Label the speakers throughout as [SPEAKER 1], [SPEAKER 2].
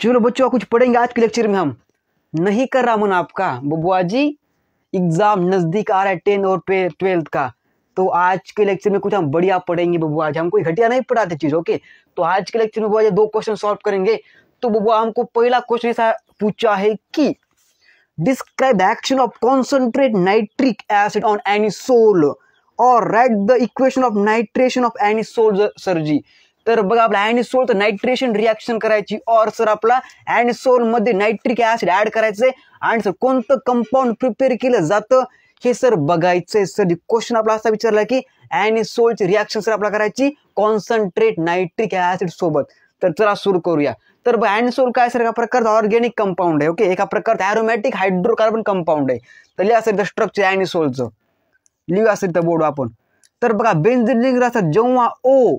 [SPEAKER 1] चलो बच्चों कुछ पढ़ेंगे आज के लेक्चर में हम। नहीं कर रहा मन आपका बबुआ जी, एग्जाम नजदीक आ रहा है 10 और 12th का, तो आज के लेक्चर में कुछ हम बढ़िया पढ़ेंगे बबुआ। आज हम कोई घटिया नहीं पढ़ाते चीज, ओके। तो आज के लेक्चर में बबुआ दो क्वेश्चन सॉल्व करेंगे। तो बबुआ हमको पहला क्वेश्चन ऐसा पूछा है कि describe the action of concentrate nitric acid on anisole और write the equation of nitration of anisole sir ji. तर बघा आपला एनिसोल तर नायट्रेशन रिएक्शन करायची और सर आपला एनिसोल मध्ये नायट्रिक ऍसिड ऍड करायचंय आणि सर कोणतं कंपाऊंड प्रिपेअर केलं जातं हे सर बघायचंय। सर क्वेश्चन आपला असा विचारला की एनिसोलची रिएक्शन सर आपला करायची कॉन्सन्ट्रेट नायट्रिक ऍसिड सोबत। तर चला सुरू करूया। तर बघा एनिसोल काय सर एका प्रकारचा ऑर्गॅनिक कंपाऊंड आहे, ओके। एका प्रकारचा एरोमॅटिक हायड्रोकार्बन कंपाऊंड आहे। तर लिहा सर स्ट्रक्चर एनिसोलचं, लिहूया सर त्या बोर्ड आपण। तर बघा बेंझिन रिंग असतात जेव्हा O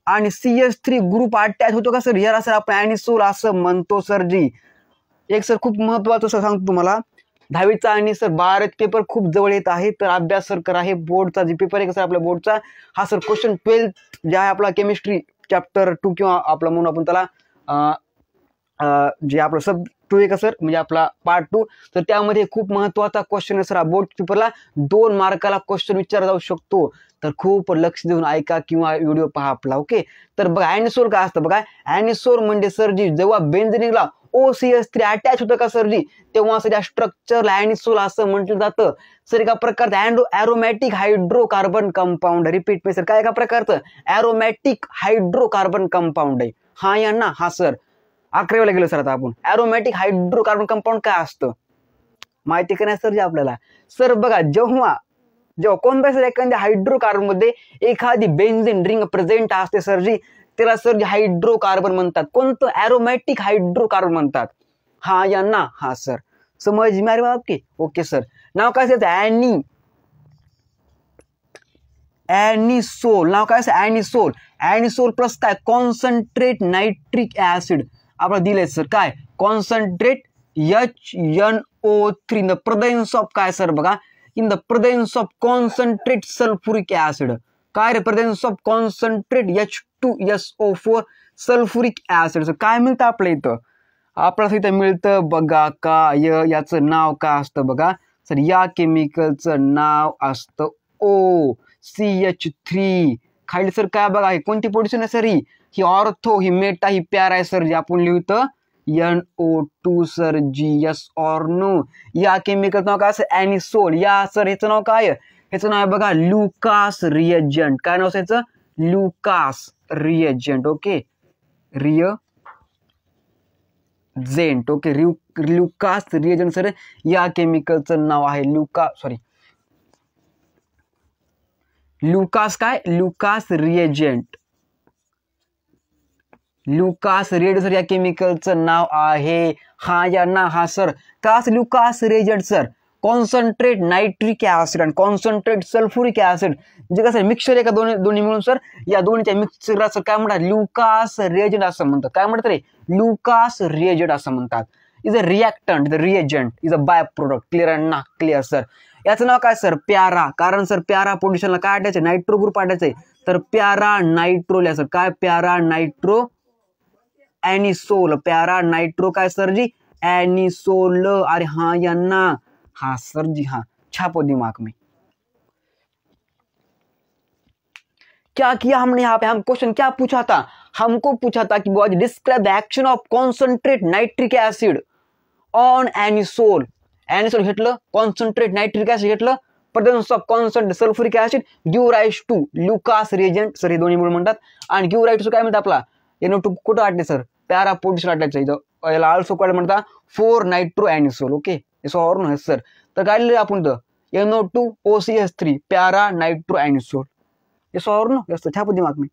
[SPEAKER 1] आणि CH3 ग्रुप अटॅच होतो का सर, याला सर आपण एनिसोल असं म्हणतो सर जी। एक सर खूप महत्त्वाचं सर सांगतो तुम्हाला, 10वीचा आणि सर 12 पेपर खूप जवळ येत आहे, तर अभ्यास सर करा। हे बोर्डचा जे पेपर आहे सर आपल्या बोर्डचा हा सर क्वेश्चन 12th जे आहे आपला केमिस्ट्री चॅप्टर 2 किंवा आपला म्हणून आपण त्याला जे आपलं सब 2 आहे का सर, म्हणजे आपला पार्ट 2, तर त्यामध्ये खूप महत्त्वाचा क्वेश्चन आहे सर। बोर्ड पेपरला 2 मार्काला क्वेश्चन विचारला जाऊ शकतो, तर खूप लक्ष देऊन ऐका किंवा व्हिडिओ पहा आपला, ओके। तर बघा एनिसोल काय असतं बघा, एनिसोल म्हणजे सर जी जेव्हा बेंझिनला OCH3 अटॅच होतं का सर जी, तेव्हा सर या स्ट्रक्चरला एनिसोल असं म्हटलं जातं। सर एका प्रकारचं एरोमॅटिक हायड्रोकार्बन कंपाऊंड, रिपीट में सर काय एका प्रकारचं एरोमॅटिक हायड्रोकार्बन कंपाऊंड आहे। हा या ना हा सर 11वीला गेलो सर आता आपण। एरोमॅटिक हायड्रोकार्बन कंपाऊंड काय असतं माहिती का नाही सर जी आपल्याला। सर बघा जेव्हा कोणत्या सर एखाद्या हायड्रोकार्बन मध्ये एखादी बेंझिन रिंग प्रेझेंट असते सर जी, त्याला सर जी हायड्रोकार्बन म्हणतात। कोणतं एरोमॅटिक हायड्रोकार्बन म्हणतात, हा या ना हा सर। समझ में आ रही बात आपकी, ओके सर। नाव काय असायचं एनिसोल, नाव काय असं एनिसोल। एनिसोल प्लस काय कॉन्सन्ट्रेट नायट्रिक ऍसिड आपल्याला दिले सर, काय concentrate HNO3 in the presence of काय सर बघा, in the presence of concentrate sulphuric acid. काय रे presence of concentrate H2SO4 sulphuric acid. काय मिळतं आपल्या इथं, आपल्याला इथं मिळतं बघा काय, याचं नाव काय असतं बघा सर, या केमिकलचं नाव असतं OCH3। खाली सर काय बघा, कोणती पोझिशन आहे सर, ही ऑर्थो, ही मेटा, ही प्यार आहे सर जी। आपण लिहितो NO2 सर जी, यस और नो। या केमिकल नाव काय असं एनिसोल। या सर याचं नाव काय, ह्याचं नाव आहे बघा लुकास रिएजंट। काय नाव असायचं, Lucas reagent, okay, reagent, okay. Lucas reagent sir या केमिकलचं नाव आहे, लुकास काय, Lucas reagent, Lucas reagent sir या केमिकलचं नाव आहे। हा या ना हा सर, कास Lucas reagent sir concentrate nitric acid आणि कॉन्सन्ट्रेट सल्फ्युरिक ऍसिड जे कसं मिक्सचर आहे का दोन्ही मिळून सर, या दोन्हीच्या मिक्सचरला सर काय म्हणतात, लुकास रिएजंट असं म्हणतात। काय म्हणतात रे, लुकास रिएजंट असं म्हणतात। Is a reactant, the reagent is a by product, clear and ना क्लिअर सर। याचं नाव काय सर प्यारा, कारण सर प्यारा पोझिशनला काय अटायचं, नायट्रो ग्रुप अटायचंय, तर प्यारा नायट्रो लिहा सर। काय प्यारा नायट्रो एनिसोल, प्यारा नायट्रो काय सर जी एनिसोल। अरे हाँ या ना हाँ सर जी, हाँ छापो दिमाग में। क्या किया हमने यहाँ पे, हम क्वेश्चन क्या पूछा था, हमको पूछा था कि describe the action of concentrate nitric acid on anisole. Anisole घेतलं, कॉन्सन्ट्रेट नायट्रिक ऍसिड घेतलं, presence of concentrate sulphuric acid give rise to Lucas reagent sir, हे दोन्ही मिळून म्हणतात। आणि गिव्ह राईज टू काय म्हणतात आपला NO2 कुठं अटले सर, पॅरा पोझिशन अटॅच आहे इथं, याला ऑल्सो काय म्हणतात 4 नायट्रो एनिसोल, ओके। और ना सर, तर काय लिहिलं आपण तर NO2 OCH3 प्यारा नायट्रो एनिसोल, और ना, छापो दिमाग में।